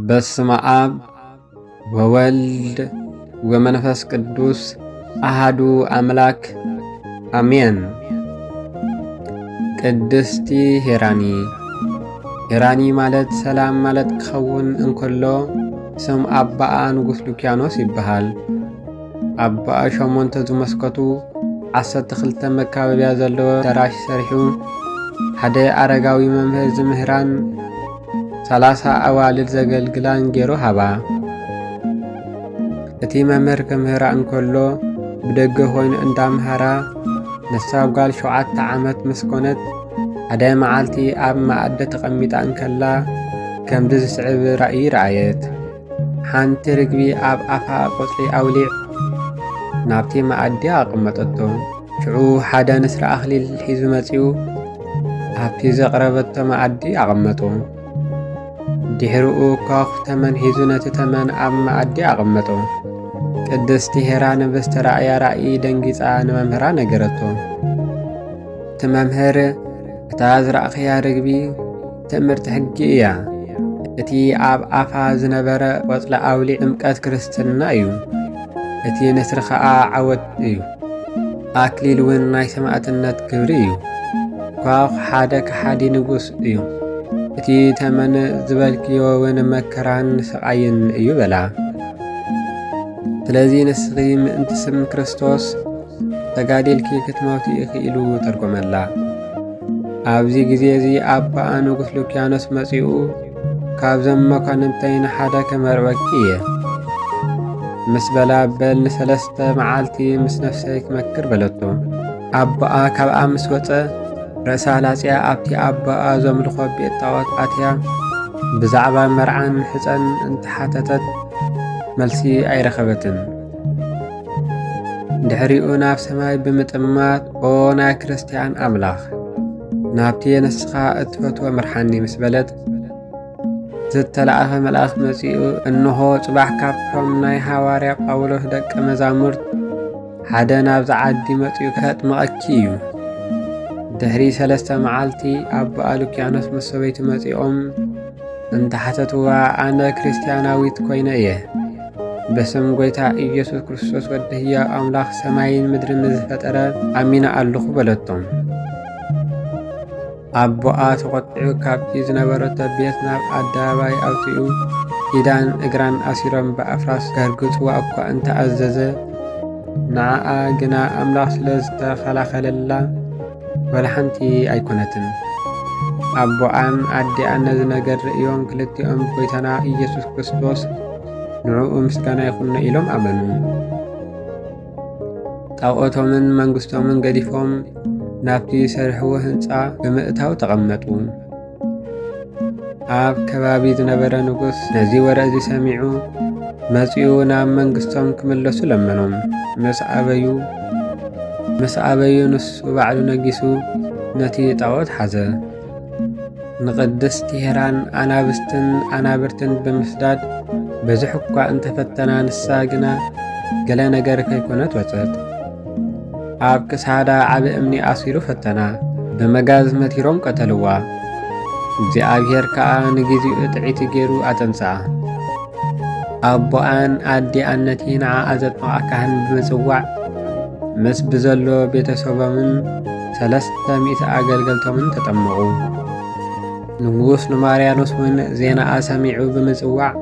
በስመ አብ ወወልድ ወመንፈስ ቅዱስ አሃዱ አምላክ አሜን። ቅድስቲ ሄራኒ ማለት ሰላም ማለት ክኸውን እንከሎ ስም አባኣ ንጉስ ሉኪያኖስ ይበሃል። አባኣ ሸሞንተ ዝመስከቱ 12 መካበቢያ ዘለዎ ደራሽ ሰሪሑ ሓደ አረጋዊ መምህር ዝምህራን 30 ኣዋልድ ዘገልግላን ገይሩ ሃባ። እቲ መምህር ክምህራ እንከሎ ብደገ ኮይኑ እንዳምሃራ ነሳብ ጓል 7 ዓመት ምስ ኮነት ሓደ መዓልቲ ኣብ ማኣዲ ተቐሚጣ እንከላ ከምዚ ዝስዕብ ራእይ ረኣየት። ሓንቲ ርግቢ ኣብ ኣፋ ቆፅሊ ኣውሊዕ ናብቲ ማኣዲ ኣቐመጠቶ። ሽዑ ሓደ ንስረ ኣኽሊል ሒዙ መጺኡ ኣብቲ ዘቕረበቶ ማኣዲ ኣቐመጦ። ድሕሪኡ ኮኽ ተመን ሒዙ ነቲ ተመን ኣብ ማኣዲ ኣቐመጦ። ቅድስቲ ሄራን ብዝተረኣያ ራእይ ደንጊፃ ንመምህራ ነገረቶ። እቲ መምህር እታ ዝረእኽያ ርግቢ ትእምርቲ ሕጊ እያ። እቲ ኣብ ኣፋ ዝነበረ ቆፅሊ ኣውሊዕ ጥምቀት ክርስትና እዩ። እቲ ንስሪ ኸዓ ዓወት እዩ። ኣክሊል እውን ናይ ሰማዕትነት ክብሪ እዩ። ኮኽ ሓደ ከሓዲ ንጉስ እዩ። እቲ ተመን ዝበልክዮ እውን መከራን ስቃይን እዩ በላ። ስለዚ ንስኺ ምእንቲ ስም ክርስቶስ ተጋዲልኪ ክትመውቲ ኢኺ ኢሉ ተርጎመላ። ኣብዚ ግዜ እዚ ኣባኣ ንጉስ ሉኪያኖስ መጺኡ ካብዞም መኳንንተይ ንሓደ ከመርበኪ እየ ምስ በላ በል ን3 መዓልቲ ምስ ነፍሰይ ክመክር በለቶ። ኣባኣ ካብኣ ምስ ወፀ ርእሳ ላጽያ ኣብቲ ኣባኣ ዘምልኾ ቤት ጣዖት ኣትያ ብዛዕባ መርዓን ሕፀን እንተሓተተት መልሲ ኣይረኸበትን። ድሕሪኡ ናብ ሰማይ ብምጥማት ኦ ናይ ክርስቲያን ኣምላኽ ናብቲ ንስኻ እትፈትዎ ምርሓኒ ምስ በለት ዝተለኣኸ መልኣኽ መጺኡ እንሆ ጽባሕ ካብቶም ናይ ሃዋርያ ጳውሎስ ደቀ መዛሙርት ሓደ ናብዚ ዓዲ መጺኡ ከጥምቐኪ እዩ። ድሕሪ 3 መዓልቲ ኣባኣ ሉኪያኖስ ምስ ሰበይቲ መጺኦም እንተሓተትዋ ኣነ ክርስቲያናዊት ኮይነ እየ በስም ጐይታ ኢየሱስ ክርስቶስ ወዲ ሕያው ኣምላኽ ሰማይን ምድርን ዝፈጠረ ኣሚነ ኣለኹ በለቶም። ኣቦኣ ተቖጢዑ ካብቲ ዝነበረቶ ቤት ናብ ኣደባባይ ኣውፂኡ ኢዳን እግራን ኣሲሮም ብኣፍራስ ከርግጽዋ እኳ እንተኣዘዘ ንዓኣ ግና ኣምላኽ ስለ ዝተኸላኸለላ ወላሓንቲ ኣይኮነትን። ኣቦኣን ኣዲኣን ነዚ ነገር ርእዮም ክልቲኦም ጐይታና ኢየሱስ ክርስቶስ ንዕኡ ምስጋና ይኹኖ ኢሎም ኣመኑ። ጣዖቶምን መንግስቶምን ገዲፎም ናብቲ ሰርሕዎ ህንፃ ብምእታው ተቐመጡ። ኣብ ከባቢ ዝነበረ ንጉስ ነዚ ወረ እዚ ሰሚዑ መጺኡ ናብ መንግስቶም ክምለሱ ለመኖም። ምስ ኣበዩ ንሱ ባዕሉ ነጊሱ ነቲ ጣዖት ሓዘ። ንቅድስቲ ሄራን ኣናብስትን ኣናብርትን ብምስዳድ ብዙሕ እኳ እንተፈተና ንሳ ግና ገለ ነገር ከይኮነት ወፀት። ኣብ ክሳዳ ዓብ እምኒ ኣሲሩ ፈተና። ብመጋዝ መቲሮም ቀተልዋ። እግዚኣብሔር ከዓ ንግዚኡ ጥዒቲ ገይሩ ኣተንጽኣ። ኣቦኣን ኣዲኣን ነቲ ንዓኣ ዘጥምቓ ካህን ብምጽዋዕ ምስ ብዘሎ ቤተሰቦምን 300 ኣገልገልቶምን ተጠመቑ። ንጉስ ኑማርያኖስ እውን ዜናኣ ሰሚዑ ብምጽዋዕ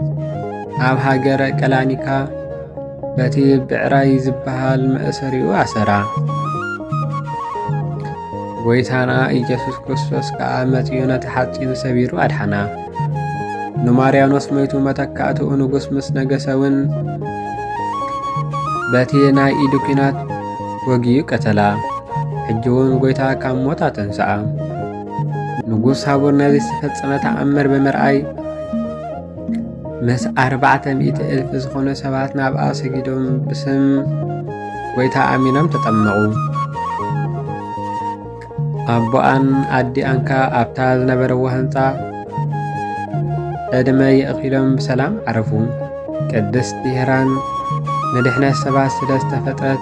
ኣብ ሃገረ ቀላኒካ በቲ ብዕራይ ዝበሃል መእሰሪኡ ኣሰራ። ጐይታና ኢየሱስ ክርስቶስ ከዓ መጺኡ ነቲ ሓጺን ሰቢሩ ኣድሓና። ኑማርያኖስ ሞይቱ መተካእትኡ ንጉስ ምስ ነገሰውን በቲ ናይ ኢዱ ኲናት ወጊኡ ቀተላ። ሕጂ እውን ጐይታ ካብ ሞት ኣተንስኣ። ንጉስ ሃቡር ነዚ ዝተፈጸመ ተኣምር ብምርኣይ ምስ 400,000 ዝኾኑ ሰባት ናብኣ ሰጊዶም ብስም ጐይታ ኣሚኖም ተጠመቑ። ኣቦኣን ኣዲኣንካ ኣብታ ዝነበረዎ ህንፃ ዕድመ የእኺሎም ብሰላም ዓረፉ። ቅድስቲ ሄራን ንድሕነት ሰባት ስለ ዝተፈጥረት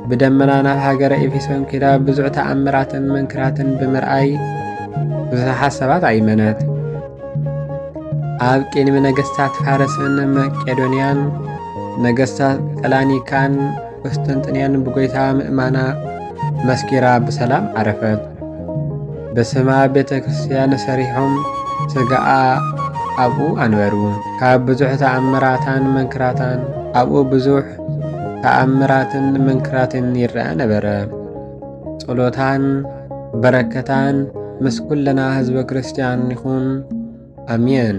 ብደመና ናብ ሃገረ ኤፌሶን ኪዳ ብዙሕ ተኣምራትን መንክራትን ብምርኣይ ብዙሓት ሰባት ኣይመነት። ኣብ ቅድሚ ነገሥታት ፋርስን መቄዶንያን ነገሥታት ቀላኒካን ቁስጥንጥንያን ብጎይታ ምእማና መስኪራ ብሰላም ዓረፈት። በስማ ቤተ ክርስቲያን ሰሪሖም ስጋኣ ኣብኡ ኣንበሩ። ካብ ብዙሕ ተኣምራታን መንክራታን ኣብኡ ብዙሕ ተኣምራትን መንክራትን ይርአ ነበረ። ጸሎታን በረከታን ምስ ኩለና ህዝበ ክርስቲያን ይኹን ኣሜን።